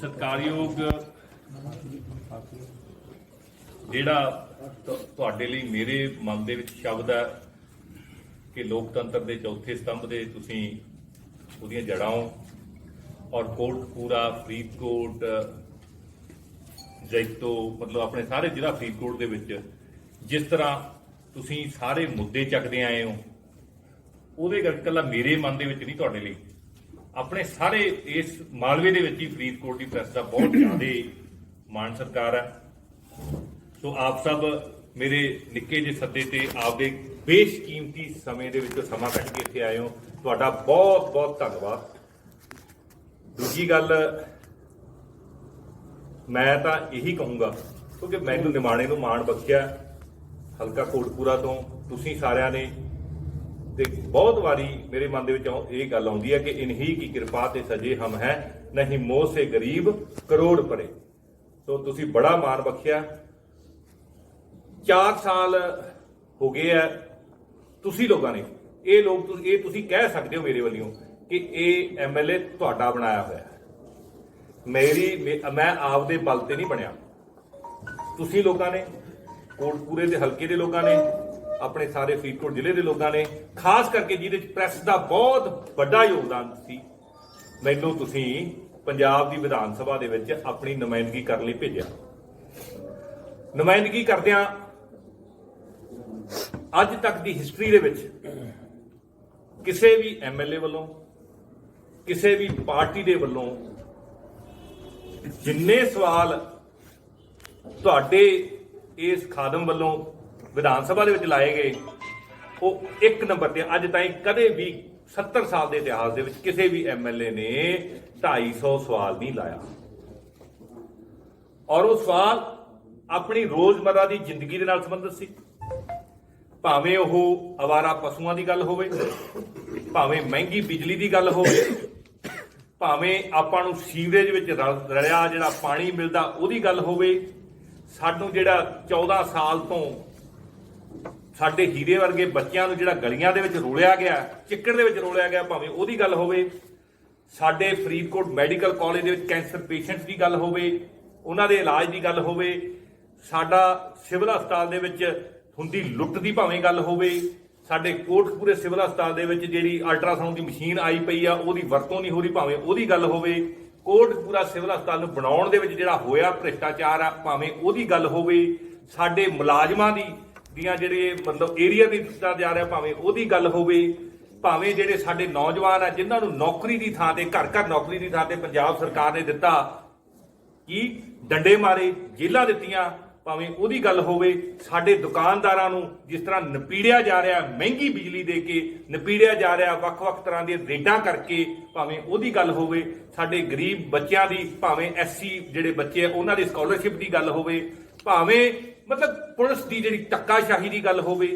ਸਤਿਕਾਰਯੋਗ ਜਿਹੜਾ ਤੁਹਾਡੇ ਲਈ ਮੇਰੇ ਮਨ ਦੇ ਵਿੱਚ ਸ਼ਬਦ ਹੈ ਕਿ ਲੋਕਤੰਤਰ ਦੇ ਚੌਥੇ ਸਤੰਭ ਦੇ ਤੁਸੀਂ ਉਹਦੀਆਂ ਜੜ੍ਹਾਂ ਹੋ ਔਰ ਕੋਟਕਪੂਰਾ ਫਰੀਦਕੋਟ ਜੈਤੋ ਮਤਲਬ ਆਪਣੇ ਸਾਰੇ ਜ਼ਿਲ੍ਹਾ ਫਰੀਦਕੋਟ ਦੇ ਵਿੱਚ ਜਿਸ ਤਰ੍ਹਾਂ ਤੁਸੀਂ ਸਾਰੇ ਮੁੱਦੇ ਚੱਕਦੇ ਆਏ ਹੋ ਉਹਦੇ ਕਰਕੇ ਇਕੱਲਾ ਮੇਰੇ ਮਨ ਦੇ ਵਿੱਚ ਨਹੀਂ ਤੁਹਾਡੇ ਲਈ ਆਪਣੇ ਸਾਰੇ ਇਸ ਮਾਲਵੇ ਦੇ ਵਿੱਚ ਹੀ ਫਰੀਦਕੋਟ ਦੀ ਪ੍ਰੈਸ ਦਾ ਬਹੁਤ ਜ਼ਿਆਦਾ ਮਾਣ ਸਤਿਕਾਰ ਹੈ। ਸੋ ਆਪ ਸਭ ਮੇਰੇ ਨਿੱਕੇ ਜਿਹੇ ਸੱਦੇ ਤੇ ਆਪਦੇ ਬੇਸ਼ਕੀਮਤੀ ਸਮੇਂ ਦੇ ਵਿੱਚੋਂ ਸਮਾਂ ਕੱਢ ਕੇ ਇੱਥੇ ਆਏ ਹੋ, ਤੁਹਾਡਾ ਬਹੁਤ ਬਹੁਤ ਧੰਨਵਾਦ। ਦੂਜੀ ਗੱਲ ਮੈਂ ਤਾਂ ਇਹੀ ਕਹੂੰਗਾ ਕਿਉਂਕਿ ਮੈਨੂੰ ਨਿਮਾਣੇ ਨੂੰ ਮਾਣ ਬਖਸ਼ਿਆ ਹਲਕਾ ਕੋਟਕਪੂਰਾ ਤੋਂ ਤੁਸੀਂ ਸਾਰਿਆਂ ਨੇ ਤੇ ਬਹੁਤ ਵਾਰੀ ਮੇਰੇ ਮਨ ਦੇ ਵਿੱਚ ਇਹ ਗੱਲ ਆਉਂਦੀ ਹੈ ਕਿ ਇਨਹੀ ਕੀ ਕਿਰਪਾ ਤੇ ਸਜੇ ਹਮ ਹੈ ਨਹੀਂ ਮੋਹ ਸੇ ਗਰੀਬ ਕਰੋੜ ਪਰੇ। ਸੋ ਤੁਸੀਂ ਬੜਾ ਮਾਣ ਬਖਸ਼ਿਆ। 4 ਸਾਲ ਹੋ ਗਏ ਆ ਤੁਸੀਂ ਲੋਕਾਂ ਨੇ ਇਹ ਤੁਸੀਂ ਕਹਿ ਸਕਦੇ ਹੋ ਮੇਰੇ ਵੱਲੋਂ ਕਿ ਇਹ ਐਮਐਲਏ ਤੁਹਾਡਾ ਬਣਾਇਆ ਹੋਇਆ ਮੈਂ ਆਪਦੇ ਬਲ ਤੇ ਨਹੀਂ ਬਣਿਆ। ਤੁਸੀਂ ਲੋਕਾਂ ਨੇ ਕੋਟਕਪੂਰੇ ਦੇ ਹਲਕੇ ਦੇ ਲੋਕਾਂ ਨੇ ਆਪਣੇ ਸਾਰੇ ਫਰੀਦਕੋਟ ਜ਼ਿਲ੍ਹੇ ਦੇ ਲੋਕਾਂ ਨੇ ਖਾਸ ਕਰਕੇ ਜਿਹਦੇ ਚ ਪ੍ਰੈਸ ਦਾ ਬਹੁਤ ਵੱਡਾ ਯੋਗਦਾਨ ਸੀ ਮੈਨੂੰ ਤੁਸੀਂ ਪੰਜਾਬ ਦੀ ਵਿਧਾਨ ਸਭਾ ਦੇ ਵਿੱਚ ਆਪਣੀ ਨੁਮਾਇੰਦਗੀ ਕਰਨ ਲਈ ਭੇਜਿਆ। ਨੁਮਾਇੰਦਗੀ ਕਰਦਿਆਂ ਅੱਜ ਤੱਕ ਦੀ ਹਿਸਟਰੀ ਦੇ ਵਿੱਚ ਕਿਸੇ ਵੀ ਐਮਐਲਏ ਵੱਲੋਂ ਕਿਸੇ ਵੀ ਪਾਰਟੀ ਦੇ ਵੱਲੋਂ ਜਿੰਨੇ ਸਵਾਲ ਤੁਹਾਡੇ ਇਸ ਖਾਦਮ ਵੱਲੋਂ ਵਿਧਾਨ ਸਭਾ ਦੇ ਵਿੱਚ ਲਾਏ ਗਏ ਉਹ 1 ਨੰਬਰ ਤੇ ਅੱਜ ਤਾਈਂ ਕਦੇ ਵੀ 70 ਸਾਲ ਦੇ ਇਤਿਹਾਸ ਦੇ ਵਿੱਚ ਕਿਸੇ ਵੀ ਐਮਐਲਏ ਨੇ 250 ਸਵਾਲ ਨਹੀਂ ਲਾਇਆ। ਔਰ ਉਹ ਸਵਾਲ ਆਪਣੀ ਰੋਜ਼ਮर्रा ਦੀ ਜ਼ਿੰਦਗੀ ਦੇ ਨਾਲ ਸੰਬੰਧਿਤ ਸੀ, ਭਾਵੇਂ ਉਹ ਅਵਾਰਾ ਪਸ਼ੂਆਂ ਦੀ ਗੱਲ ਹੋਵੇ, ਭਾਵੇਂ ਮਹਿੰਗੀ ਬਿਜਲੀ ਦੀ ਗੱਲ ਹੋਵੇ, ਭਾਵੇਂ ਆਪਾਂ ਨੂੰ ਸੀਵਰੇਜ ਵਿੱਚ ਰਲਿਆ ਜਿਹੜਾ ਪਾਣੀ ਮਿਲਦਾ ਉਹਦੀ ਗੱਲ ਹੋਵੇ, ਸਾਨੂੰ ਜਿਹੜਾ 14 ਸਾਲ ਤੋਂ ਸਾਡੇ ਹੀਰੇ ਵਰਗੇ ਬੱਚਿਆਂ ਨੂੰ ਜਿਹੜਾ ਗਲੀਆਂ ਦੇ ਵਿੱਚ ਰੋਲਿਆ ਗਿਆ, ਚਿੱਕੜ ਦੇ ਵਿੱਚ ਰੋਲਿਆ ਗਿਆ, ਭਾਵੇਂ ਉਹਦੀ ਗੱਲ ਹੋਵੇ, ਸਾਡੇ ਫਰੀਦਕੋਟ ਮੈਡੀਕਲ ਕਾਲਜ ਦੇ ਵਿੱਚ ਕੈਂਸਰ ਪੇਸ਼ੈਂਟਸ ਦੀ ਗੱਲ ਹੋਵੇ, ਉਹਨਾਂ ਦੇ ਇਲਾਜ ਦੀ ਗੱਲ ਹੋਵੇ, ਸਾਡਾ ਸਿਵਲ ਹਸਪਤਾਲ ਦੇ ਵਿੱਚ ਹੁੰਦੀ ਲੁੱਟ ਦੀ ਭਾਵੇਂ ਗੱਲ ਹੋਵੇ, ਸਾਡੇ ਕੋਟਕਪੂਰੇ ਸਿਵਲ ਹਸਪਤਾਲ ਦੇ ਵਿੱਚ ਜਿਹੜੀ ਅਲਟਰਾਸਾਊਂਡ ਦੀ ਮਸ਼ੀਨ ਆਈ ਪਈ ਆ ਉਹਦੀ ਵਰਤੋਂ ਨਹੀਂ ਹੋ ਰਹੀ, ਭਾਵੇਂ ਉਹਦੀ ਗੱਲ ਹੋਵੇ, ਕੋਟਕਪੂਰਾ ਸਿਵਲ ਹਸਪਤਾਲ ਨੂੰ ਬਣਾਉਣ ਦੇ ਵਿੱਚ ਜਿਹੜਾ ਹੋਇਆ ਭ੍ਰਿਸ਼ਟਾਚਾਰ ਆ ਭਾਵੇਂ ਉਹਦੀ ਗੱਲ ਹੋਵੇ, ਸਾਡੇ ਮੁਲਾਜ਼ਮਾਂ ਦੀਆਂ ਜਿਹੜੇ ਮਤਲਬ ਏਰੀਆ ਦੀ ਦਿੱਤਾ ਜਾ ਰਿਹਾ ਭਾਵੇਂ ਉਹਦੀ ਗੱਲ ਹੋਵੇ, ਭਾਵੇਂ ਜਿਹੜੇ ਸਾਡੇ ਨੌਜਵਾਨ ਆ ਜਿਨ੍ਹਾਂ ਨੂੰ ਨੌਕਰੀ ਦੀ ਥਾਂ ਤੇ ਘਰ ਘਰ ਨੌਕਰੀ ਦੀ ਥਾਂ ਤੇ ਪੰਜਾਬ ਸਰਕਾਰ ਨੇ ਦਿੱਤਾ ਕੀ ਡੰਡੇ ਮਾਰੇ ਜੇਲ੍ਹਾਂ ਦਿੱਤੀਆਂ ਭਾਵੇਂ ਉਹਦੀ ਗੱਲ ਹੋਵੇ, ਸਾਡੇ ਦੁਕਾਨਦਾਰਾਂ ਨੂੰ ਜਿਸ ਤਰ੍ਹਾਂ ਨਪੀੜਿਆ ਜਾ ਰਿਹਾ ਮਹਿੰਗੀ ਬਿਜਲੀ ਦੇ ਕੇ ਨਪੀੜਿਆ ਜਾ ਰਿਹਾ ਵੱਖ-ਵੱਖ ਤਰ੍ਹਾਂ ਦੀਆਂ ਰੇਡਾਂ ਕਰਕੇ ਭਾਵੇਂ ਉਹਦੀ ਗੱਲ ਹੋਵੇ, ਸਾਡੇ ਗਰੀਬ ਬੱਚਿਆਂ ਦੀ ਭਾਵੇਂ ਐਸਸੀ ਜਿਹੜੇ ਬੱਚੇ ਆ ਉਹਨਾਂ ਦੀ ਸਕਾਲਰਸ਼ਿਪ ਦੀ ਗੱਲ ਹੋਵੇ, ਭਾਵੇਂ ਮਤਲਬ ਪੁਲਿਸ ਦੀ ਜਿਹੜੀ ਧੱਕਾਸ਼ਾਹੀ ਦੀ ਗੱਲ ਹੋਵੇ,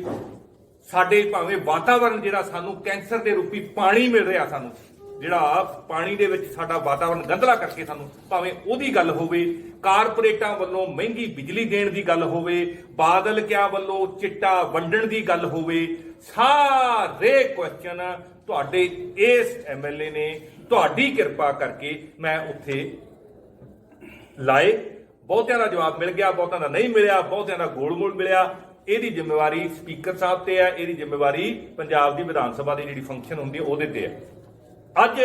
ਸਾਡੇ ਭਾਵੇਂ ਵਾਤਾਵਰਣ ਜਿਹੜਾ ਸਾਨੂੰ ਕੈਂਸਰ ਦੇ ਰੂਪੀ ਪਾਣੀ ਮਿਲ ਰਿਹਾ ਸਾਨੂੰ ਜਿਹੜਾ ਪਾਣੀ ਦੇ ਵਿੱਚ ਸਾਡਾ ਵਾਤਾਵਰਣ ਗੰਧਲਾ ਕਰਕੇ ਸਾਨੂੰ ਭਾਵੇਂ ਉਹਦੀ ਗੱਲ ਹੋਵੇ, ਕਾਰਪੋਰੇਟਾਂ ਵੱਲੋਂ ਮਹਿੰਗੀ ਬਿਜਲੀ ਦੇਣ ਦੀ ਗੱਲ ਹੋਵੇ, ਬਾਦਲ ਕਿਆ ਵੱਲੋਂ ਚਿੱਟਾ ਵੰਡਣ ਦੀ ਗੱਲ ਹੋਵੇ, ਸਾਰੇ ਕੁਐਸਚਨ ਤੁਹਾਡੇ ਇਸ ਐਮਐਲਏ ਨੇ ਤੁਹਾਡੀ ਕਿਰਪਾ ਕਰਕੇ ਮੈਂ ਉੱਥੇ ਲਾਏ। ਬਹੁਤਿਆਂ ਦਾ ਜਵਾਬ ਮਿਲ ਗਿਆ, ਬਹੁਤਿਆਂ ਦਾ ਨਹੀਂ ਮਿਲਿਆ, ਬਹੁਤਿਆਂ ਦਾ ਗੋਲ-ਮੋਲ ਮਿਲਿਆ। ਇਹਦੀ ਜ਼ਿੰਮੇਵਾਰੀ ਸਪੀਕਰ ਸਾਹਿਬ ਤੇ ਹੈ, ਇਹਦੀ ਜ਼ਿੰਮੇਵਾਰੀ ਪੰਜਾਬ ਦੀ ਵਿਧਾਨ ਸਭਾ ਦੀ ਜਿਹੜੀ ਫੰਕਸ਼ਨ ਹੁੰਦੀ ਹੈ ਉਹਦੇ ਤੇ ਹੈ। ਅੱਜ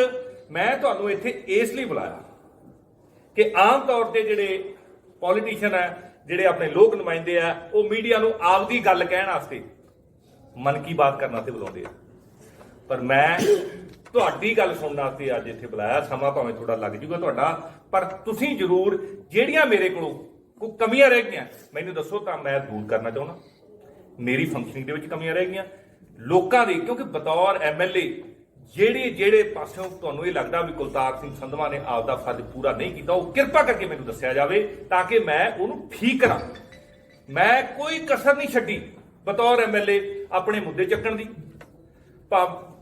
ਮੈਂ ਤੁਹਾਨੂੰ ਇੱਥੇ ਇਸ ਲਈ ਬੁਲਾਇਆ ਕਿ ਆਮ ਤੌਰ ਤੇ ਜਿਹੜੇ ਪੋਲੀਟੀਸ਼ੀਅਨ ਹੈ ਜਿਹੜੇ ਆਪਣੇ ਲੋਕ ਨੁਮਾਇੰਦੇ ਆ ਉਹ ਮੀਡੀਆ ਨੂੰ ਆਪਦੀ ਗੱਲ ਕਹਿਣ ਵਾਸਤੇ ਮਨ ਕੀ ਬਾਤ ਕਰਨ ਵਾਸਤੇ ਬੁਲਾਉਂਦੇ ਆ, ਪਰ ਮੈਂ ਤੁਹਾਡੀ ਗੱਲ ਸੁਣਨ ਵਾਸਤੇ ਅੱਜ ਇੱਥੇ ਬੁਲਾਇਆ। ਸਮਾਂ ਭਾਵੇਂ ਥੋੜਾ ਲੱਗ ਜੂਗਾ ਤੁਹਾਡਾ, ਪਰ ਤੁਸੀਂ ਜ਼ਰੂਰ ਜਿਹੜੀਆਂ ਮੇਰੇ ਕੋਲੋਂ ਕੋਈ ਕਮੀਆਂ ਰਹਿ ਗਈਆਂ ਮੈਨੂੰ ਦੱਸੋ ਤਾਂ ਮੈਂ ਦੂਰ ਕਰਨਾ ਚਾਹੁੰਦਾ। ਮੇਰੀ ਫੰਕਸ਼ਨਿੰਗ ਦੇ ਵਿੱਚ ਕਮੀਆਂ ਰਹਿ ਗਈਆਂ ਲੋਕਾਂ ਦੀ, ਕਿਉਂਕਿ ਬਤੌਰ ਐਮਐਲਏ ਜਿਹੜੇ ਪਾਸਿਓਂ ਤੁਹਾਨੂੰ ਇਹ ਲੱਗਦਾ ਵੀ ਕੁਲਤਾਰ ਸਿੰਘ ਸੰਧਵਾ ਨੇ ਆਪਦਾ ਫਰਜ਼ ਪੂਰਾ ਨਹੀਂ ਕੀਤਾ ਉਹ ਕਿਰਪਾ ਕਰਕੇ ਮੈਨੂੰ ਦੱਸਿਆ ਜਾਵੇ ਤਾਂ ਕਿ ਮੈਂ ਉਹਨੂੰ ਠੀਕ ਕਰਾਂ। ਮੈਂ ਕੋਈ ਕਸਰ ਨਹੀਂ ਛੱਡੀ ਬਤੌਰ ਐਮਐਲਏ ਆਪਣੇ ਮੁੱਦੇ ਚੱਕਣ ਦੀ,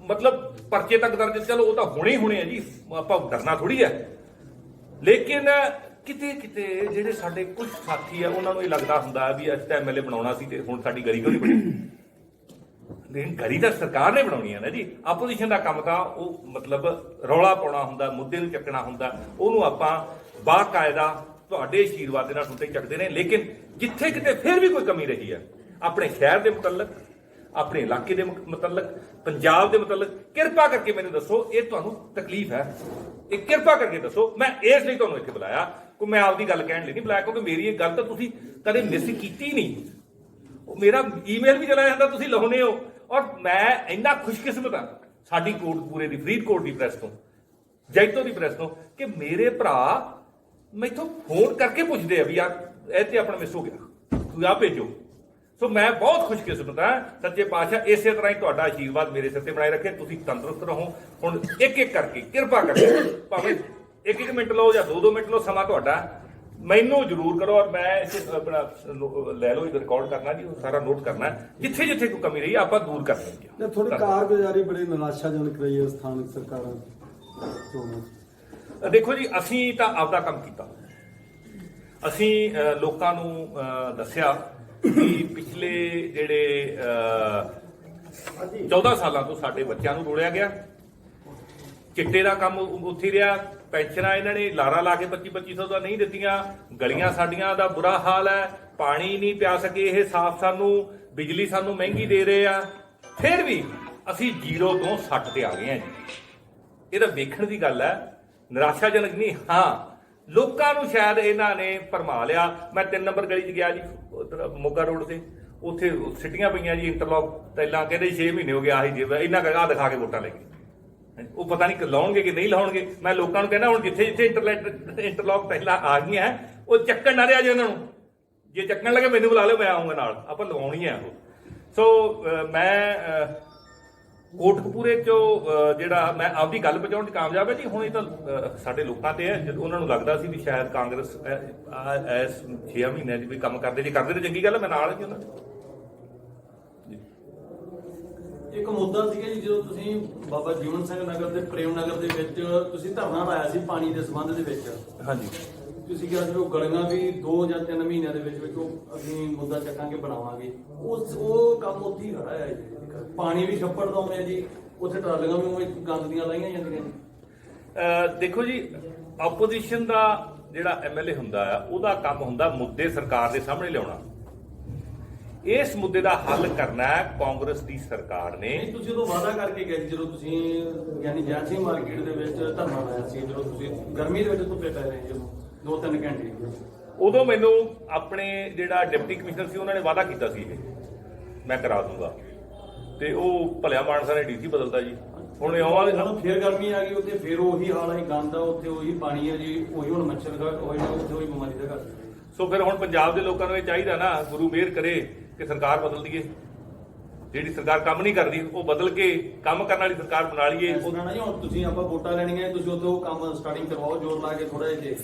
ਮਤਲਬ ਪਰਚੇ ਤੱਕ ਦਰਜ ਚਲੋ ਉਹ ਤਾਂ ਹੋਣੇ ਆ ਜੀ, ਆਪਾਂ ਡਰਨਾ ਥੋੜੀ ਹੈ, ਲੇਕਿਨ ਕਿਤੇ ਕਿਤੇ ਜਿਹੜੇ ਸਾਡੇ ਕੁਝ ਸਾਥੀ ਆ ਉਹਨਾਂ ਨੂੰ ਇਹ ਲੱਗਦਾ ਹੁੰਦਾ ਵੀ ਅਸੀਂ ਤਾਂ ਐਮਐਲਏ ਬਣਾਉਣਾ ਸੀ ਤੇ ਹੁਣ ਸਾਡੀ ਗਲੀ ਕਿਉਂ ਨਹੀਂ ਬਣੀ। ਲੇਕਿਨ ਗਲੀ ਤਾਂ ਸਰਕਾਰ ਨੇ ਬਣਾਉਣੀ ਹੈ ਨਾ ਜੀ। ਆਪੋਜੀਸ਼ਨ ਦਾ ਕੰਮ ਤਾਂ ਉਹ ਮਤਲਬ ਰੌਲਾ ਪਾਉਣਾ ਹੁੰਦਾ, ਮੁੱਦੇ ਨੂੰ ਚੱਕਣਾ ਹੁੰਦਾ, ਉਹਨੂੰ ਆਪਾਂ ਬਾਕਾਇਦਾ ਤੁਹਾਡੇ ਆਸ਼ੀਰਵਾਦ ਦੇ ਨਾਲ ਸੁੱਤੇ ਚੱਕਦੇ ਨੇ। ਲੇਕਿਨ ਜਿੱਥੇ ਕਿਤੇ ਫਿਰ ਵੀ ਕੋਈ ਕਮੀ ਰਹੀ ਹੈ ਆਪਣੇ ਸ਼ਹਿਰ ਦੇ ਮੁਤਲਕ, ਆਪਣੇ ਇਲਾਕੇ ਦੇ ਮੁਤਲਕ, ਪੰਜਾਬ ਦੇ ਮੁਤਲਕ, ਕਿਰਪਾ ਕਰਕੇ ਮੈਨੂੰ ਦੱਸੋ। ਇਹ ਤੁਹਾਨੂੰ ਤਕਲੀਫ ਹੈ, ਇਹ ਕਿਰਪਾ ਕਰਕੇ ਦੱਸੋ। ਮੈਂ ਇਸ ਲਈ ਤੁਹਾਨੂੰ ਇੱਥੇ ਬੁਲਾਇਆ, ਕੋਈ ਮੈਂ ਆਪਦੀ ਗੱਲ ਕਹਿਣ ਲਈ ਨਹੀਂ ਬੁਲਾਇਆ, ਕਿਉਂਕਿ ਮੇਰੀ ਇਹ ਗੱਲ ਤਾਂ ਤੁਸੀਂ ਕਦੇ ਮਿਸ ਕੀਤੀ ਨਹੀਂ। ਉਹ ਮੇਰਾ ਈਮੇਲ ਵੀ ਚਲਾ ਜਾਂਦਾ, ਤੁਸੀਂ ਲਾਉਨੇ ਹੋ। ਔਰ ਮੈਂ ਇੰਨਾ ਖੁਸ਼ਕਿਸਮਤ ਹਾਂ ਸਾਡੀ ਕੋਟਕਪੂਰੇ ਦੀ, ਫਰੀਦਕੋਟ ਦੀ ਪ੍ਰੈਸ ਤੋਂ, ਜੈਤੋ ਦੀ ਪ੍ਰੈਸ ਤੋਂ, ਕਿ ਮੇਰੇ ਭਰਾ ਮੈਥੋਂ ਫੋਨ ਕਰਕੇ ਪੁੱਛਦੇ ਆ ਵੀ ਯਾਰ ਇਹ ਤੇ ਆਪਣਾ ਮਿਸ ਹੋ ਗਿਆ, ਤੁਸੀਂ ਆ ਭੇਜੋ। ਸੋ ਮੈਂ ਬਹੁਤ ਖੁਸ਼ਕਿਸਮਤ ਹਾਂ। ਸੱਚੇ ਪਾਤਸ਼ਾਹ ਇਸੇ ਤਰ੍ਹਾਂ ਹੀ ਤੁਹਾਡਾ ਆਸ਼ੀਰਵਾਦ ਮੇਰੇ ਸਿਰ ਤੇ ਬਣਾਏ ਰੱਖੇ। ਤੁਸੀਂ ਤੰਦਰੁਸਤ ਰਹੋ। ਹੁਣ ਇੱਕ ਇੱਕ ਕਰਕੇ ਕਿਰਪਾ ਕਰਕੇ, ਭਾਵੇਂ 1-1 ਮਿੰਟ ਲਓ ਜਾਂ 2-2 ਮਿੰਟ ਲਓ, ਸਮਾਂ ਤੁਹਾਡਾ, ਮੈਨੂੰ ਜ਼ਰੂਰ ਕਰੋ। ਔਰ ਮੈਂ ਇਸੇ ਆਪਣਾ ਲੈ ਲਓ, ਇਹ ਰਿਕਾਰਡ ਕਰਨਾ ਜੀ, ਉਹ ਸਾਰਾ ਨੋਟ ਕਰਨਾ। ਜਿੱਥੇ ਜਿੱਥੇ ਕੋਈ ਕਮੀ ਰਹੀ ਆਪਾਂ ਦੂਰ ਕਰ ਦਿੰਦੇ। ਥੋੜੀ ਕਾਰਗੁਜ਼ਾਰੀ ਬੜੀ ਨਿਰਾਸ਼ਾਜਨਕ ਰਹੀ ਹੈ ਸਥਾਨਕ ਸਰਕਾਰਾਂ ਦੀ। ਦੇਖੋ ਜੀ, ਅਸੀਂ ਤਾਂ ਆਪਦਾ ਕੰਮ ਕੀਤਾ। ਅਸੀਂ ਲੋਕਾਂ ਨੂੰ ਦੱਸਿਆ ਕਿ ਪਿਛਲੇ ਜਿਹੜੇ 14 ਸਾਲਾਂ ਤੋਂ ਸਾਡੇ ਬੱਚਿਆਂ ਨੂੰ ਰੋਲਿਆ ਗਿਆ, ਚਿੱਟੇ ਦਾ ਕੰਮ ਉੱਥੇ ਰਿਹਾ, ਪੈਨਸ਼ਨਾਂ ਇਹਨਾਂ ਨੇ ਲਾਰਾ ਲਾ ਕੇ 2500 ਦਾ ਨਹੀਂ ਦਿੱਤੀਆਂ, ਗਲੀਆਂ ਸਾਡੀਆਂ ਦਾ ਬੁਰਾ ਹਾਲ ਹੈ, ਪਾਣੀ ਨਹੀਂ ਪਿਆ ਸਕੇ ਇਹ ਸਾਫ਼, ਸਾਨੂੰ ਬਿਜਲੀ ਸਾਨੂੰ ਮਹਿੰਗੀ ਦੇ ਰਹੇ ਆ। ਫਿਰ ਵੀ ਅਸੀਂ 0 ਤੋਂ 60 ਤੇ ਆ ਗਏ ਹਾਂ ਜੀ। ਇਹ ਤਾਂ ਵੇਖਣ ਦੀ ਗੱਲ ਹੈ, ਨਿਰਾਸ਼ਾਜਨਕ ਨਹੀਂ। ਹਾਂ, ਲੋਕਾਂ ਨੂੰ ਸ਼ਾਇਦ ਇਹਨਾਂ ਨੇ ਭਰਮਾ ਲਿਆ। ਮੈਂ 3 ਨੰਬਰ ਗਲੀ 'ਚ ਗਿਆ ਜੀ, ਮੋਗਾ ਰੋਡ ਤੇ, ਉੱਥੇ ਸਿੱਟੀਆਂ ਪਈਆਂ ਜੀ ਇੰਟਰਲੌਕ ਟਾਈਲਾਂ, ਕਹਿੰਦੇ 6 ਮਹੀਨੇ ਹੋ ਗਏ ਆਹੀ ਜੇ ਇਹਨਾਂ ਕਾ ਦਿਖਾ ਕੇ ਵੋਟਾਂ ਲੈ ਗਏ। ਉਹ ਪਤਾ ਨਹੀਂ ਲਾਉਣਗੇ ਕਿ ਨਹੀਂ ਲਾਉਣਗੇ। ਮੈਂ ਲੋਕਾਂ ਨੂੰ ਕਹਿੰਦਾ ਹੁਣ ਜਿੱਥੇ ਜਿੱਥੇ ਇੰਟਰਲੌਕ ਟਾਈਲਾਂ ਆ ਗਈਆਂ ਉਹ ਚੱਕਣ ਨਾ ਰਿਹਾ ਜੀ ਉਹਨਾਂ ਨੂੰ। ਜੇ ਚੱਕਣ ਲੱਗੇ ਮੈਨੂੰ ਬੁਲਾ ਲਿਓ, ਮੈਂ ਆਊਂਗਾ ਨਾਲ, ਆਪਾਂ ਲਵਾਉਣੀ ਹੈ ਉਹ। ਸੋ ਮੈਂ ਕੋਟਕਪੂਰੇ ਚੋਂ ਜਿਹੜਾ ਮੈਂ ਆਪਦੀ ਗੱਲ ਪਹੁੰਚਾਉਣ 'ਚ ਕਾਮਯਾਬ ਹੈ ਜੀ। ਹੁਣ ਇਹ ਤਾਂ ਸਾਡੇ ਲੋਕਾਂ ਤੇ ਹੈ। ਜਦੋਂ ਉਹਨਾਂ ਨੂੰ ਲੱਗਦਾ ਸੀ ਵੀ ਸ਼ਾਇਦ ਕਾਂਗਰਸ ਇਸ 6 ਮਹੀਨਿਆਂ 'ਚ ਵੀ ਕੰਮ ਕਰਦੇ, ਜੇ ਕਰਦੇ ਤਾਂ ਚੰਗੀ ਗੱਲ ਹੈ, ਮੈਂ ਨਾਲ ਹਾਂ ਜੀ ਉਹਨਾਂ ਦੇ। ਇੱਕ ਮੁੱਦਾ ਸੀਗਾ ਜੀ, ਜਦੋਂ ਤੁਸੀਂ ਬਾਬਾ ਜੀਵਨ ਸਿੰਘ ਨਗਰ ਤੇ ਪ੍ਰੇਮ ਨਗਰ ਦੇ ਵਿੱਚ ਤੁਸੀਂ ਧਰਨਾ ਲਾਇਆ ਸੀ ਪਾਣੀ ਦੇ ਸੰਬੰਧ ਦੇ ਵਿੱਚ। ਹਾਂਜੀ, ਤੁਸੀਂ ਕਿਹਾ ਸੀ ਉਹ ਗਲੀਆਂ ਵੀ 2 ਜਾਂ 3 ਮਹੀਨਿਆਂ ਦੇ ਵਿੱਚ ਉਹ ਅਸੀਂ ਮੁੱਦਾ ਚੱਕਾਂਗੇ, ਬਣਾਵਾਂਗੇ। ਉਹ ਕੰਮ ਉੱਥੇ ਹੀ ਖੜਾ ਹੈ ਜੀ। ਪਾਣੀ ਵੀ ਛੱਪੜ ਤੋਂ ਆਉਂਦੇ ਜੀ, ਉੱਥੇ ਟਰਾਲੀਆਂ ਵੀ ਗੰਦ ਦੀਆਂ ਲਾਈਆਂ ਜਾਂਦੀਆਂ ਜੀ। ਦੇਖੋ ਜੀ, ਆਪੋਜੀਸ਼ਨ ਦਾ ਜਿਹੜਾ MLA ਹੁੰਦਾ ਆ, ਉਹਦਾ ਕੰਮ ਹੁੰਦਾ ਮੁੱਦੇ ਸਰਕਾਰ ਦੇ ਸਾਹਮਣੇ ਲਿਆਉਣਾ। ਇਸ ਮੁੱਦੇ ਦਾ ਹੱਲ ਕਰਨਾ ਹੈ ਕਾਂਗਰਸ ਦੀ ਸਰਕਾਰ ਨੇ। ਤੁਸੀਂ ਉਦੋਂ ਵਾਅਦਾ ਕਰਕੇ ਗਏ ਸੀ, ਜਦੋਂ ਤੁਸੀਂ ਯਾਨੀ ਜੈਨ ਸਿੰਘ ਮਾਰਕੀਟ ਦੇ ਵਿੱਚ ਧਰਨਾ ਲਾਇਆ ਸੀ, ਜਦੋਂ ਤੁਸੀਂ ਗਰਮੀ ਦੇ ਵਿੱਚ ਧੁੱਪੇ ਪੈ ਰਹੇ ਜਦੋਂ 2-3 ਘੰਟੇ, ਉਦੋਂ ਮੈਨੂੰ ਆਪਣੇ ਜਿਹੜਾ ਡਿਪਟੀ ਕਮਿਸ਼ਨਰ ਸੀ ਉਹਨਾਂ ਨੇ ਵਾਅਦਾ ਕੀਤਾ ਸੀ ਮੈਂ ਕਰਾ ਦੂੰਗਾ, ਤੇ ਉਹ ਭਲਿਆ ਮਾਨਸਾ ਨੇ DC ਬਦਲਦਾ ਜੀ। ਹੁਣ ਫੇਰ ਗਰਮੀ ਆ ਗਈ, ਉੱਥੇ ਫੇਰ ਉਹੀ ਹਾਲ ਹੈ, ਗੰਦ ਆ ਉੱਥੇ, ਉਹੀ ਪਾਣੀ ਹੈ ਜੀ, ਉਹੀ ਹੁਣ ਮੱਛਰ ਦਾ ਉਹੀ ਬਿਮਾਰੀ ਦਾ ਘਰ। ਸੋ ਫਿਰ ਹੁਣ ਪੰਜਾਬ ਦੇ ਲੋਕਾਂ ਨੂੰ ਇਹ ਚਾਹੀਦਾ ਨਾ, ਗੁਰੂ ਮਿਹਰ ਕਰੇ ਕਿ ਸਰਕਾਰ ਬਦਲ ਦਈਏ। ਜਿਹੜੀ ਸਰਕਾਰ ਕੰਮ ਨਹੀਂ ਕਰਦੀ ਉਹ ਬਦਲ ਕੇ ਕੰਮ ਕਰਨ ਵਾਲੀ ਸਰਕਾਰ ਬਣਾ ਲਈਏ। ਉਹਨਾਂ ਨਾਲ ਹੁਣ ਤੁਸੀਂ ਆਪਾਂ ਵੋਟਾਂ ਲੈਣੀਆਂ, ਤੁਸੀਂ ਉੱਥੇ ਉਹ ਕੰਮ ਸਟਾਰਟਿੰਗ ਕਰਵਾਓ, ਜੋਰ ਲਾ ਕੇ ਥੋੜਾ ਜਿਹਾ।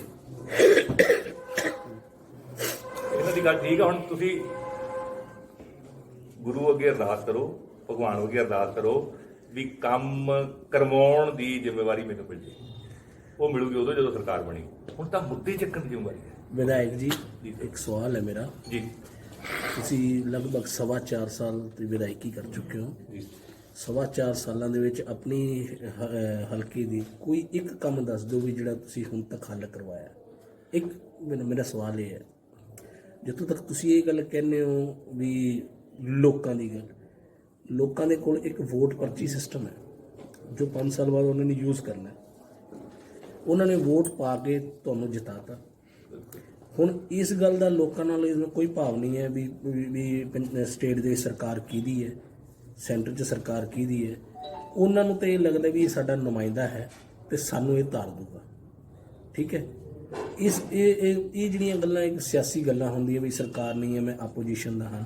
ਇਹਨਾਂ ਦੀ ਗੱਲ ਠੀਕ ਆ। ਹੁਣ ਤੁਸੀਂ ਗੁਰੂ ਅੱਗੇ ਅਰਦਾਸ ਕਰੋ, ਭਗਵਾਨ ਅੱਗੇ ਅਰਦਾਸ ਕਰੋ ਵੀ ਕੰਮ ਕਰਵਾਉਣ ਦੀ ਜ਼ਿੰਮੇਵਾਰੀ ਮੈਨੂੰ ਮਿਲ ਜੇ। ਉਹ ਮਿਲੂਗੀ ਉਦੋਂ ਜਦੋਂ ਸਰਕਾਰ ਬਣੀ। ਹੁਣ ਤਾਂ ਮੁੱਦੇ ਚੱਕਣ ਦੀ ਜ਼ਿੰਮੇਵਾਰੀ ਹੈ। ਵਿਧਾਇਕ ਜੀ, ਇੱਕ ਸਵਾਲ ਹੈ ਮੇਰਾ ਜੀ। ਤੁਸੀਂ ਲਗਭਗ 4.25 ਸਾਲ ਦੀ ਵਿਧਾਇਕੀ ਕਰ ਚੁੱਕੇ ਹੋ ਜੀ। 4.25 ਸਾਲਾਂ ਦੇ ਵਿੱਚ ਆਪਣੀ ਹਲਕੇ ਦੀ ਕੋਈ ਇੱਕ ਕੰਮ ਦੱਸ ਦਿਓ ਵੀ ਜਿਹੜਾ ਤੁਸੀਂ ਹੁਣ ਤੱਕ ਹੱਲ ਕਰਵਾਇਆ। ਇੱਕ ਮੇਰਾ ਸਵਾਲ ਇਹ ਹੈ, ਜਿੱਥੋਂ ਤੱਕ ਤੁਸੀਂ ਇਹ ਗੱਲ ਕਹਿੰਦੇ ਹੋ ਵੀ ਲੋਕਾਂ ਦੀ ਗੱਲ, ਲੋਕਾਂ ਦੇ ਕੋਲ ਇੱਕ ਵੋਟ ਪਰਚੀ ਸਿਸਟਮ ਹੈ ਜੋ 5 ਸਾਲ ਬਾਅਦ ਉਹਨਾਂ ਨੇ ਯੂਜ਼ ਕਰਨਾ। ਉਹਨਾਂ ਨੇ ਵੋਟ ਪਾ ਕੇ ਤੁਹਾਨੂੰ ਜਿਤਾਤਾ। ਹੁਣ ਇਸ ਗੱਲ ਦਾ ਲੋਕਾਂ ਨਾਲ ਕੋਈ ਭਾਵ ਨਹੀਂ ਹੈ ਵੀ ਸਟੇਟ ਦੇ ਸਰਕਾਰ ਕਿਹਦੀ ਹੈ, ਸੈਂਟਰ 'ਚ ਸਰਕਾਰ ਕਿਹਦੀ ਹੈ। ਉਹਨਾਂ ਨੂੰ ਤਾਂ ਇਹ ਲੱਗਦਾ ਵੀ ਇਹ ਸਾਡਾ ਨੁਮਾਇੰਦਾ ਹੈ ਤੇ ਸਾਨੂੰ ਇਹ ਧਾਰ ਦੂਗਾ। ਠੀਕ ਹੈ, ਇਹ ਜਿਹੜੀਆਂ ਗੱਲਾਂ ਇੱਕ ਸਿਆਸੀ ਗੱਲਾਂ ਹੁੰਦੀਆਂ ਵੀ ਸਰਕਾਰ ਨਹੀਂ ਹੈ, ਮੈਂ ਆਪੋਜੀਸ਼ਨ ਦਾ ਹਾਂ।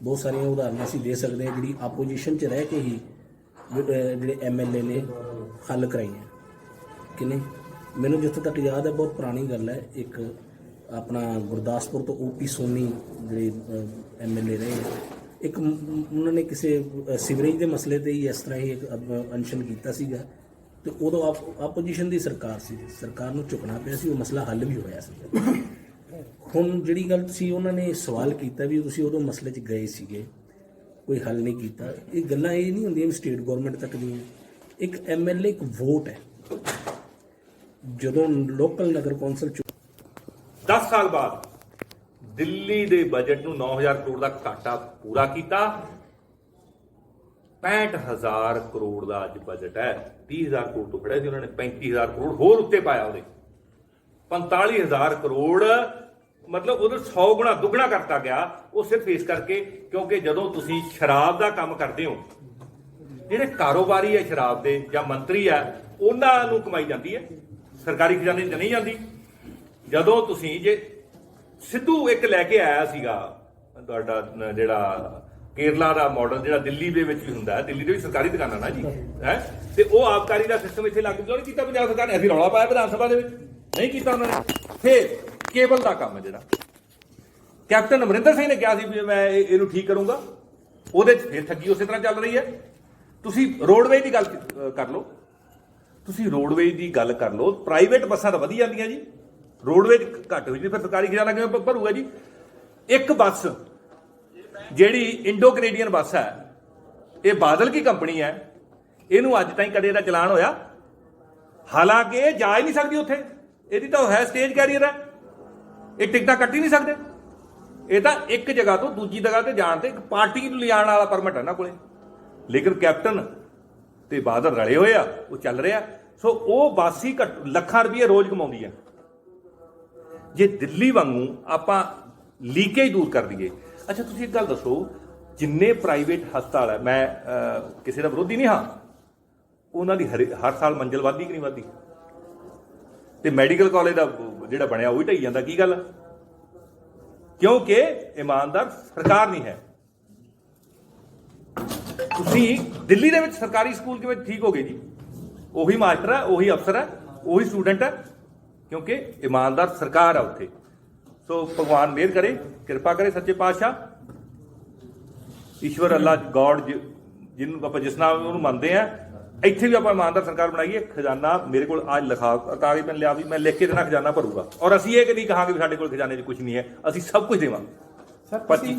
ਬਹੁਤ ਸਾਰੀਆਂ ਉਦਾਹਰਨਾਂ ਅਸੀਂ ਦੇ ਸਕਦੇ ਹਾਂ ਜਿਹੜੀ ਆਪੋਜੀਸ਼ਨ 'ਚ ਰਹਿ ਕੇ ਹੀ ਜਿਹੜੇ MLA ਨੇ ਹੱਲ ਕਰਾਈਆਂ ਕਿ ਨਹੀਂ। ਮੈਨੂੰ ਜਿੱਥੋਂ ਤੱਕ ਯਾਦ ਹੈ, ਬਹੁਤ ਪੁਰਾਣੀ ਗੱਲ ਹੈ, ਇੱਕ ਆਪਣਾ ਗੁਰਦਾਸਪੁਰ ਤੋਂ OP ਸੋਨੀ ਜਿਹੜੇ MLA ਰਹੇ, ਇੱਕ ਉਹਨਾਂ ਨੇ ਕਿਸੇ ਸੀਵਰੇਜ ਦੇ ਮਸਲੇ ਤੇ ਹੀ ਇਸ ਤਰ੍ਹਾਂ ਹੀ ਇੱਕ ਅਨਸ਼ਨ ਕੀਤਾ ਸੀਗਾ, ਤੇ ਉਦੋਂ ਆਪੋਜੀਸ਼ਨ ਦੀ ਸਰਕਾਰ ਸੀ, ਸਰਕਾਰ ਨੂੰ ਝੁਕਣਾ ਪਿਆ ਸੀ, ਉਹ ਮਸਲਾ ਹੱਲ ਵੀ ਹੋਇਆ ਸੀ। ਹੁਣ ਜਿਹੜੀ ਗੱਲ ਤੁਸੀਂ ਉਹਨਾਂ ਨੇ ਸਵਾਲ ਕੀਤਾ ਵੀ ਤੁਸੀਂ ਉਦੋਂ ਮਸਲੇ 'ਚ ਗਏ ਸੀਗੇ, ਕੋਈ ਹੱਲ ਨਹੀਂ ਕੀਤਾ, ਇਹ ਗੱਲਾਂ ਇਹ ਨਹੀਂ ਹੁੰਦੀਆਂ ਵੀ ਸਟੇਟ ਗੌਰਮੈਂਟ ਤੱਕ ਦੀਆਂ। ਇੱਕ MLA ਇੱਕ ਵੋਟ ਹੈ। ਜਦੋਂ ਲੋਕਲ ਨਗਰ ਕੌਂਸਲ 10 ਸਾਲ ਬਾਅਦ ਦਿੱਲੀ ਦੇ ਬਜਟ ਨੂੰ 9000 ਕਰੋੜ ਦਾ ਘਾਟਾ ਪੂਰਾ ਕੀਤਾ। 65,000 ਕਰੋੜ ਦਾ ਅੱਜ ਬਜਟ ਹੈ। 30,000 ਕਰੋੜ ਤੋਂ ਫੜਿਆ ਸੀ ਉਹਨਾਂ ਨੇ, 35,000 ਕਰੋੜ ਹੋਰ ਉੱਤੇ ਪਾਇਆ ਉਹਦੇ। 45,000 ਕਰੋੜ ਮਤਲਬ ਉਹਦੇ 100 ਗੁਣਾ ਦੁੱਗਣਾ ਕਰਤਾ ਗਿਆ। ਉਹ ਸਿਰਫ ਇਸ ਕਰਕੇ ਕਿਉਂਕਿ ਜਦੋਂ ਤੁਸੀਂ ਸ਼ਰਾਬ ਦਾ ਕੰਮ ਕਰਦੇ ਹੋ, ਜਿਹੜੇ ਕਾਰੋਬਾਰੀ ਹੈ ਸ਼ਰਾਬ ਦੇ ਜਾਂ ਮੰਤਰੀ ਹੈ, ਉਹਨਾਂ ਨੂੰ ਕਮਾਈ ਜਾਂਦੀ ਹੈ, ਸਰਕਾਰੀ ਖਜ਼ਾਨੇ 'ਚ ਨਹੀਂ ਜਾਂਦੀ। ਜਦੋਂ ਤੁਸੀਂ ਜੇ ਸਿੱਧੂ ਇੱਕ ਲੈ ਕੇ ਆਇਆ ਸੀਗਾ ਤੁਹਾਡਾ ਜਿਹੜਾ ਕੇਰਲਾ ਦਾ ਮਾਡਲ, ਜਿਹੜਾ ਦਿੱਲੀ ਦੇ ਵਿੱਚ ਵੀ ਹੁੰਦਾ ਹੈ, ਦਿੱਲੀ ਦੇ ਵੀ ਸਰਕਾਰੀ ਦੁਕਾਨਾਂ ਨਾ ਜੀ ਹੈ, ਤੇ ਉਹ ਆਬਕਾਰੀ ਦਾ ਸਿਸਟਮ ਇੱਥੇ ਲਾਗੂ ਕਿਉਂ ਨਹੀਂ ਕੀਤਾ ਪੰਜਾਬ ਸਰਕਾਰ ਨੇ? ਅਸੀਂ ਰੌਲਾ ਪਾਇਆ ਵਿਧਾਨ ਸਭਾ ਦੇ ਵਿੱਚ, ਨਹੀਂ ਕੀਤਾ ਉਹਨਾਂ ਨੇ। ਫਿਰ ਕੇਬਲ ਦਾ ਕੰਮ ਹੈ ਜਿਹੜਾ ਕੈਪਟਨ ਅਮਰਿੰਦਰ ਸਿੰਘ ਨੇ ਕਿਹਾ ਸੀ ਵੀ ਮੈਂ ਇਹਨੂੰ ਠੀਕ ਕਰੂੰਗਾ, ਉਹਦੇ 'ਚ ਫਿਰ ਠੱਗੀ ਉਸੇ ਤਰ੍ਹਾਂ ਚੱਲ ਰਹੀ ਹੈ। ਤੁਸੀਂ ਰੋਡਵੇਜ਼ ਦੀ ਗੱਲ ਕਰ ਲਓ, ਤੁਸੀਂ ਰੋਡਵੇਜ਼ ਦੀ ਗੱਲ ਕਰ ਲਓ, ਪ੍ਰਾਈਵੇਟ ਬੱਸਾਂ ਤਾਂ ਵਧੀ ਜਾਂਦੀਆਂ ਜੀ, ਰੋਡਵੇਜ਼ ਘੱਟ ਹੋਈ ਜੀ, ਫਿਰ ਸਰਕਾਰੀ ਖਜ਼ਾਨਾ ਕਿਵੇਂ ਭਰੂਗਾ ਜੀ? ਇੱਕ ਬੱਸ ਜਿਹੜੀ ਇੰਡੋ ਕੈਨੇਡੀਅਨ ਬੱਸ ਹੈ, ਇਹ ਬਾਦਲ ਕੀ ਕੰਪਨੀ ਹੈ, ਇਹਨੂੰ ਅੱਜ ਤਾਈਂ ਕਦੇ ਦਾ ਚਲਾਨ ਹੋਇਆ? ਹਾਲਾਂਕਿ ਇਹ ਜਾ ਹੀ ਨਹੀਂ ਸਕਦੀ ਉੱਥੇ, ਇਹਦੀ ਤਾਂ ਹੈ ਸਟੇਜ ਕੈਰੀਅਰ ਹੈ, ਇਹ ਟਿਕਟਾਂ ਕੱਟ ਹੀ ਨਹੀਂ ਸਕਦੇ। ਇਹ ਤਾਂ ਇੱਕ ਜਗ੍ਹਾ ਤੋਂ ਦੂਜੀ ਜਗ੍ਹਾ ਤੇ ਜਾਣ ਤੇ ਇੱਕ ਪਾਰਟੀ ਨੂੰ ਲਿਜਾਣ ਵਾਲਾ ਪਰਮਿਟ ਹੈ ਇਹਨਾਂ ਕੋਲੇ। ਲੇਕਿਨ ਕੈਪਟਨ ਤੇ ਬਾਦਲ ਰਲੇ ਹੋਏ ਆ, ਉਹ ਚੱਲ ਰਿਹਾ। ਸੋ ਉਹ ਬੱਸ ਹੀ ਲੱਖਾਂ ਰੁਪਏ ਰੋਜ਼ ਕਮਾਉਂਦੀ ਹੈ। ਜੇ ਦਿੱਲੀ ਵਾਂਗੂ ਆਪਾਂ ਲੀਕੇਜ ਦੂਰ ਕਰ ਦਈਏ। ਅੱਛਾ ਤੁਸੀਂ ਇੱਕ ਗੱਲ ਦੱਸੋ, ਜਿੰਨੇ ਪ੍ਰਾਈਵੇਟ ਹਸਪਤਾਲ ਹੈ, ਮੈਂ ਕਿਸੇ ਦਾ ਵਿਰੋਧੀ ਨਹੀਂ ਹਾਂ, ਉਹਨਾਂ ਦੀ ਹਰ ਸਾਲ ਮੰਜ਼ਿਲ ਵੱਧਦੀ ਕਿ ਨਹੀਂ ਵੱਧਦੀ? ਤੇ ਮੈਡੀਕਲ ਕਾਲਜ ਦਾ ਜਿਹੜਾ ਬਣਿਆ ਉਹ ਹੀ ਢਾਈ ਜਾਂਦਾ, ਕੀ ਗੱਲ? ਕਿਉਂਕਿ ਇਮਾਨਦਾਰ ਸਰਕਾਰ ਨਹੀਂ ਹੈ। ਤੁਸੀਂ ਦਿੱਲੀ ਦੇ ਵਿੱਚ ਸਰਕਾਰੀ ਸਕੂਲ ਕਿਵੇਂ ਠੀਕ ਹੋ ਗਏ ਜੀ? ਉਹੀ ਮਾਸਟਰ ਹੈ, ਉਹੀ ਅਫਸਰ ਹੈ, ਉਹੀ ਸਟੂਡੈਂਟ ਹੈ, ਕਿਉਂਕਿ ਇਮਾਨਦਾਰ ਸਰਕਾਰ ਆ ਉੱਥੇ। ਸੋ ਭਗਵਾਨ ਮਿਹਰ ਕਰੇ, ਕਿਰਪਾ ਕਰੇ ਸੱਚੇ ਪਾਤਸ਼ਾਹ, ਈਸ਼ਵਰ ਅੱਲਾ ਗੋਡ ਜਿਹਨੂੰ ਆਪਾਂ ਜਿਸ ਨਾਮ ਉਹਨੂੰ ਮੰਨਦੇ ਆ। ਇੱਥੇ ਵੀ ਆਪਾਂ ਇਮਾਨਦਾਰ ਸਰਕਾਰ ਬਣਾਈਏ। ਖਜ਼ਾਨਾ ਮੇਰੇ ਕੋਲ ਅੱਜ ਲਿਖਾ ਕਾਗਜ਼ ਮੈਂ ਲਿਆ ਵੀ ਮੈਂ ਲਿਖ ਕੇ ਦੇਣਾ ਖਜ਼ਾਨਾ ਭਰੂਗਾ, ਔਰ ਅਸੀਂ ਇਹ ਕਦੀ ਕਹਾਂਗੇ ਵੀ ਸਾਡੇ ਕੋਲ ਖਜ਼ਾਨੇ 'ਚ ਕੁਝ ਨਹੀਂ ਹੈ, ਅਸੀਂ ਸਭ ਕੁਝ ਦੇਵਾਂਗੇ। ਸਰ ਤੁਸੀਂ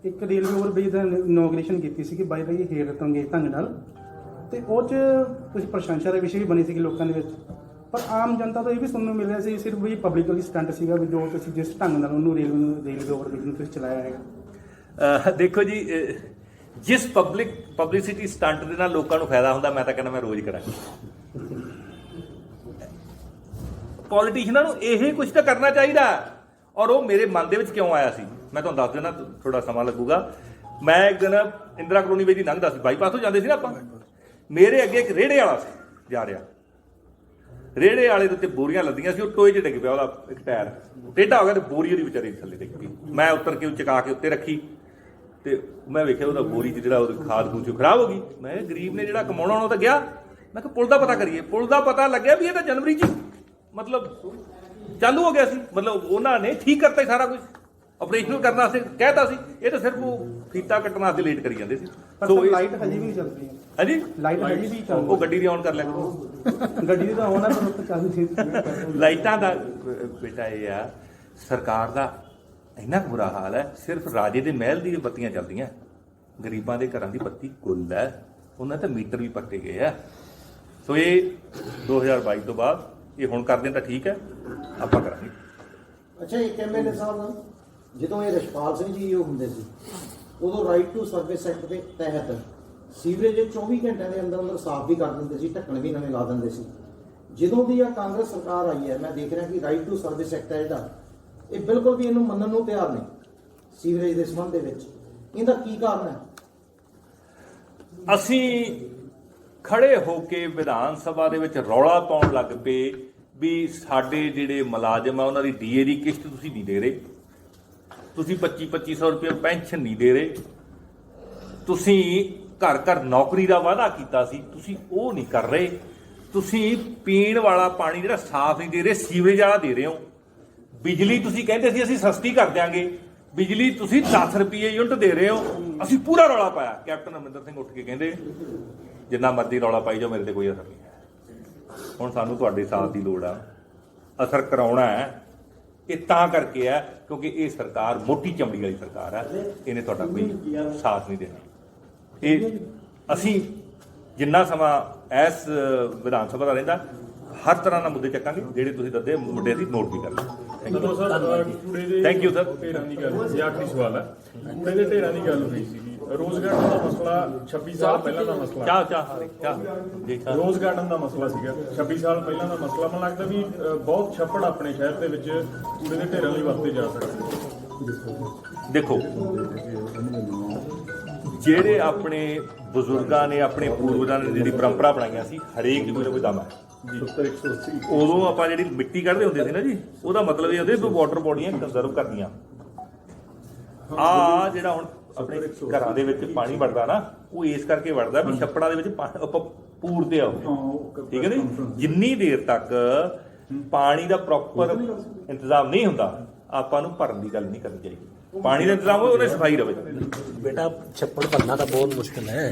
ਇੱਕ ਰੇਲਵੇ ਓਵਰਬ੍ਰਿਜ ਦਾ ਇਨੋਗ੍ਰੇਸ਼ਨ ਕੀਤੀ ਸੀ ਕਿ ਬਾਈ ਬਾਈ ਹੇਰ ਤੰਗੇ ਢੰਗ ਨਾਲ, ਤੇ ਉਹ 'ਚ ਕੁਝ ਪ੍ਰਸ਼ੰਸਾ ਦੇ ਵਿਸ਼ੇ ਵੀ ਬਣੀ ਸੀ ਲੋਕਾਂ ਦੇ ਵਿੱਚ, ਪਰ ਆਮ ਜਨਤਾ ਤੋਂ ਇਹ ਵੀ ਸੁਣਨ ਨੂੰ ਮਿਲ ਰਿਹਾ ਸੀ ਸਿਰਫ ਵੀ ਪਬਲਿਕਲੀ ਸਟੰਟ ਸੀਗਾ ਵੀ ਜੋ ਤੁਸੀਂ ਜਿਸ ਢੰਗ ਨਾਲ ਉਹਨੂੰ ਰੇਲਵੇ ਓਵਰਬ੍ਰਿਜ ਨੂੰ ਤੁਸੀਂ ਚਲਾਇਆ ਹੈਗਾ। ਦੇਖੋ ਜੀ, ਜਿਸ ਪਬਲਿਸਿਟੀ ਸਟੰਟ ਦੇ ਨਾਲ ਲੋਕਾਂ ਨੂੰ ਫਾਇਦਾ ਹੁੰਦਾ, ਮੈਂ ਤਾਂ ਕਹਿੰਦਾ ਮੈਂ ਰੋਜ਼ ਕਰਾਂ। ਪੋਲੀਟੀਸ਼ੀਅਨਾਂ ਨੂੰ ਇਹ ਕੁਝ ਤਾਂ ਕਰਨਾ ਚਾਹੀਦਾ। ਔਰ ਉਹ ਮੇਰੇ ਮਨ ਦੇ ਵਿੱਚ ਕਿਉਂ ਆਇਆ ਸੀ ਮੈਂ ਤੁਹਾਨੂੰ ਦੱਸ ਦੇਣਾ, ਥੋੜਾ ਸਮਾਂ ਲੱਗੂਗਾ। ਮੈਂ ਇੱਕ ਦਿਨ ਇੰਦਰਾ ਕਲੋਨੀ ਵਿੱਚ ਦੀ ਲੰਘਦਾ ਸੀ, ਬਾਈਪਾਸ ਤੋਂ ਜਾਂਦੇ ਸੀ ਨਾ ਆਪਾਂ, ਮੇਰੇ ਅੱਗੇ ਇੱਕ ਰੇੜੇ ਵਾਲਾ ਸੀ ਜਾ ਰਿਹਾ, ਰੇੜੇ ਵਾਲੇ ਦੇ ਉੱਤੇ ਬੋਰੀਆਂ ਲੱਦੀਆਂ ਸੀ, ਉਹ ਟੋਏ 'ਚ ਡਿੱਗ ਪਿਆ, ਉਹਦਾ ਇੱਕ ਟਾਇਰ ਟੇਢਾ ਹੋ ਗਿਆ ਤੇ ਬੋਰੀ ਉਹਦੀ ਵਿਚਾਰੀ ਥੱਲੇ ਡਿੱਗ ਗਈ। ਮੈਂ ਉੱਤਰ ਕੇ ਉਹ ਚਕਾ ਕੇ ਉੱਤੇ ਰੱਖੀ ਤੇ ਮੈਂ ਵੇਖਿਆ ਉਹਦਾ ਬੋਰੀ 'ਚ ਜਿਹੜਾ ਉਹਦੀ ਖਾਦ ਖੂਦ 'ਚ ਖਰਾਬ ਹੋ ਗਈ। ਮੈਂ ਗਰੀਬ ਨੇ ਜਿਹੜਾ ਕਮਾਉਣਾ ਉਹਨੂੰ ਤਾਂ ਗਿਆ। ਮੈਂ ਕਿਹਾ ਪੁਲ ਦਾ ਪਤਾ ਕਰੀਏ। ਪੁਲ ਦਾ ਪਤਾ ਲੱਗਿਆ ਵੀ ਇਹ ਤਾਂ ਜਨਵਰੀ 'ਚ ਮਤਲਬ ਚਾਲੂ ਹੋ ਗਿਆ ਸੀ, ਮਤਲਬ ਉਹਨਾਂ ਨੇ ਠੀਕ ਕਰਤਾ ਸਾਰਾ ਕੁਝ, ਆਪਰੇਸ਼ਨਲ ਕਰਨ ਵਾਸਤੇ ਕਹਿਤਾ ਸੀ। ਇਹ ਤਾਂ ਸਿਰਫ ਉਹ ਫੀਤਾ ਕੱਟਣ ਵਾਸਤੇ ਲੇਟ ਕਰੀ ਜਾਂਦੇ ਸੀ। ਸੋ ਲਾਈਟ ਹਜੇ ਵੀ ਨਹੀਂ ਚੱਲ ਰਹੀ ਹੈ। ਹਾਂਜੀ, ਲਾਈਟ ਹਜੇ ਵੀ ਚੱਲ ਉਹ ਗੱਡੀ ਦੀ ਔਨ ਕਰ ਲਿਆ ਕਰੋ। ਗੱਡੀ ਦੀ ਤਾਂ ਆਉਣਾ ਪਰ ਉੱਤੇ ਚੱਲ ਲਾਈਟਾਂ ਦਾ ਬੇਟਾ ਇਹ ਆ, ਸਰਕਾਰ ਦਾ ਇੰਨਾ ਬੁਰਾ ਹਾਲ ਹੈ, ਸਿਰਫ ਰਾਜੇ ਦੇ ਮਹਿਲ ਦੀ ਬੱਤੀਆਂ ਚੱਲਦੀਆਂ, ਗਰੀਬਾਂ ਦੇ ਘਰਾਂ ਦੀ ਬੱਤੀ ਗੁੱਲ ਹੈ, ਉਹਨਾਂ ਤੇ ਮੀਟਰ ਵੀ ਪੱਟੇ ਗਏ ਆ। ਸੋ ਇਹ 2022 ਤੋਂ ਬਾਅਦ ਇਹ ਹੁਣ ਕਰਦੇ ਤਾਂ ਠੀਕ ਹੈ, ਆਪਾਂ ਕਰਾਂਗੇ। ਅੱਛਾ, ਇੱਕ ਐਮਐਲਏ ਸਾਹਿਬ ਜਦੋਂ ਇਹ ਰਸ਼ਪਾਲ ਸਿੰਘ ਜੀ ਉਹ ਹੁੰਦੇ ਸੀ, ਉਦੋਂ ਰਾਈਟ ਟੂ ਸਰਵਿਸ ਐਕਟ ਦੇ ਤਹਿਤ ਸੀਵਰੇਜ 24 ਘੰਟਿਆਂ ਦੇ ਅੰਦਰ ਅੰਦਰ ਸਾਫ਼ ਵੀ ਕਰ ਦਿੰਦੇ ਸੀ, ਢੱਕਣ ਵੀ ਨਵੇਂ ਲਾ ਦਿੰਦੇ ਸੀ। ਜਦੋਂ ਦੀ ਆ ਕਾਂਗਰਸ ਸਰਕਾਰ ਆਈ ਹੈ, ਮੈਂ ਦੇਖ ਰਿਹਾ ਕਿ ਰਾਈਟ ਟੂ ਸਰਵਿਸ ਐਕਟ ਹੈ ਜਿਹੜਾ, ਇਹ ਬਿਲਕੁਲ ਵੀ ਇਹਨੂੰ ਮੰਨਣ ਨੂੰ ਤਿਆਰ ਨਹੀਂ ਸੀਵਰੇਜ ਦੇ ਸੰਬੰਧ ਦੇ ਵਿੱਚ। ਇਹਦਾ ਕੀ ਕਾਰਨ ਹੈ? ਅਸੀਂ ਖੜੇ ਹੋ ਕੇ ਵਿਧਾਨ ਸਭਾ ਦੇ ਵਿੱਚ ਰੌਲਾ ਪਾਉਣ ਲੱਗ ਪਏ ਵੀ ਸਾਡੇ ਜਿਹੜੇ ਮੁਲਾਜ਼ਮ ਆ ਉਹਨਾਂ ਦੀ ਡੀਏ ਦੀ ਕਿਸ਼ਤ ਤੁਸੀਂ ਨਹੀਂ ਦੇ ਰਹੇ, ਤੁਸੀਂ 2500 ਰੁਪਏ ਪੈਨਸ਼ਨ ਨਹੀਂ ਦੇ ਰਹੇ, ਤੁਸੀਂ ਘਰ ਘਰ ਨੌਕਰੀ ਦਾ ਵਾਅਦਾ ਕੀਤਾ ਸੀ, ਤੁਸੀਂ ਉਹ ਨਹੀਂ ਕਰ ਰਹੇ, ਤੁਸੀਂ ਪੀਣ ਵਾਲਾ ਪਾਣੀ ਜਿਹੜਾ ਸਾਫ਼ ਨਹੀਂ ਦੇ ਰਹੇ, ਸੀਵਰੇਜ ਵਾਲਾ ਦੇ ਰਹੇ ਹੋ, ਬਿਜਲੀ ਤੁਸੀਂ ਕਹਿੰਦੇ ਸੀ ਅਸੀਂ ਸਸਤੀ ਕਰ ਦਿਆਂਗੇ, ਬਿਜਲੀ ਤੁਸੀਂ 10 ਰੁਪਏ ਯੂਨਿਟ ਦੇ ਰਹੇ ਹੋ। ਅਸੀਂ ਪੂਰਾ ਰੌਲਾ ਪਾਇਆ। ਕੈਪਟਨ ਅਮਰਿੰਦਰ ਸਿੰਘ ਉੱਠ ਕੇ ਕਹਿੰਦੇ ਜਿੰਨਾ ਮਰਜ਼ੀ ਰੌਲਾ ਪਾਈ ਜਾਓ, ਮੇਰੇ ਤੇ ਕੋਈ ਅਸਰ ਨਹੀਂ। ਹੁਣ ਸਾਨੂੰ ਤੁਹਾਡੇ ਸਾਥ ਦੀ ਲੋੜ ਆ, ਅਸਰ ਕਰਾਉਣਾ ਹੈ। ਇਹ ਤਾਂ ਕਰਕੇ ਹੈ ਕਿਉਂਕਿ ਇਹ ਸਰਕਾਰ ਮੋਟੀ ਚਮੜੀ ਵਾਲੀ ਸਰਕਾਰ ਹੈ, ਇਹਨੇ ਤੁਹਾਡਾ ਕੋਈ ਸਾਥ ਨਹੀਂ ਦੇਣਾ। ਇਹ ਅਸੀਂ ਜਿੰਨਾ ਸਮਾਂ ਇਸ ਵਿਧਾਨ ਸਭਾ ਦਾ ਰਹਿੰਦਾ, ਹਰ ਤਰ੍ਹਾਂ ਦਾ ਮੁੱਦੇ ਚੱਕਾਂਗੇ, ਜਿਹੜੇ ਤੁਸੀਂ ਦੱਸਦੇ ਮੁੱਦੇ ਅਸੀਂ ਨੋਟ ਵੀ ਕਰ ਲਏ। ਜਦੋਂ ਸਰ ਕੂੜੇ ਦੇ Thank you, sir. ਢੇਰਾਂ ਦੀ ਗੱਲ ਹੋਈ, ਆਖਰੀ ਸਵਾਲ ਹੈ। ਕੂੜੇ ਦੇ ਢੇਰਾਂ ਦੀ ਗੱਲ ਹੋਈ ਸੀਗੀ। ਰੋਜ਼ ਗਾਰਡਨ ਦਾ ਮਸਲਾ 26 ਸਾਲ ਪਹਿਲਾਂ ਦਾ ਮਸਲਾ। ਚਾਹ ਜੀ ਚਾਹ। ਰੋਜ਼ ਗਾਰਡਨ ਦਾ ਮਸਲਾ ਸੀਗਾ 26 ਸਾਲ ਪਹਿਲਾਂ ਦਾ ਮਸਲਾ। ਮੈਨੂੰ ਲੱਗਦਾ ਵੀ ਬਹੁਤ ਛੱਪੜ ਆਪਣੇ ਸ਼ਹਿਰ ਦੇ ਵਿੱਚ ਕੂੜੇ ਦੇ ਢੇਰਾਂ ਲਈ ਵਰਤੇ ਜਾ ਸਕਦੇ। ਦੇਖੋ, ਜਿਹੜੇ ਆਪਣੇ ਬਜ਼ੁਰਗਾਂ ਨੇ, ਆਪਣੇ ਪੂਰਵਜਾਂ ਨੇ ਜਿਹੜੀ ਪਰੰਪਰਾ ਬਣਾਈਆਂ ਸੀ, ਹਰੇਕ ਦੀ ਕੋਈ ਨਾ ਕੋਈ ਦਮ ਹੈ। ਉਦੋਂ ਆਪਾਂ ਜਿਹੜੀ ਮਿੱਟੀ ਕੱਢਦੇ ਹੁੰਦੇ ਸੀ ਨਾ ਜੀ, ਉਹਦਾ ਮਤਲਬ ਇਹ ਹੁੰਦੇ ਵੀ ਵਾਟਰ ਬੋਡੀਆਂ ਕੰਜ਼ਰਵ ਕਰਦੀਆਂ। ਆ ਜਿਹੜਾ ਹੁਣ ਆਪਣੇ ਘਰਾਂ ਦੇ ਵਿੱਚ ਪਾਣੀ ਵੜਦਾ ਨਾ, ਉਹ ਇਸ ਕਰਕੇ ਵੜਦਾ ਵੀ ਛੱਪੜਾਂ ਦੇ ਵਿੱਚ ਆਪਾਂ ਪੂਰਦੇ ਆ ਉਹ, ਠੀਕ ਹੈ ਨਾ ਜੀ। ਜਿੰਨੀ ਦੇਰ ਤੱਕ ਪਾਣੀ ਦਾ ਪ੍ਰੋਪਰ ਇੰਤਜ਼ਾਮ ਨਹੀਂ ਹੁੰਦਾ, ਆਪਾਂ ਨੂੰ ਭਰਨ ਦੀ ਗੱਲ ਨਹੀਂ ਕਰਨੀ ਚਾਹੀਦੀ। ਪਾਣੀ ਦਾ ਇੰਤਜ਼ਾਮ ਹੋਵੇ, ਉਹਨੇ ਸਫਾਈ ਰਵੇ। ਬੇਟਾ ਛੱਪੜ ਭਰਨਾ ਤਾਂ ਬਹੁਤ ਮੁਸ਼ਕਿਲ ਹੈ।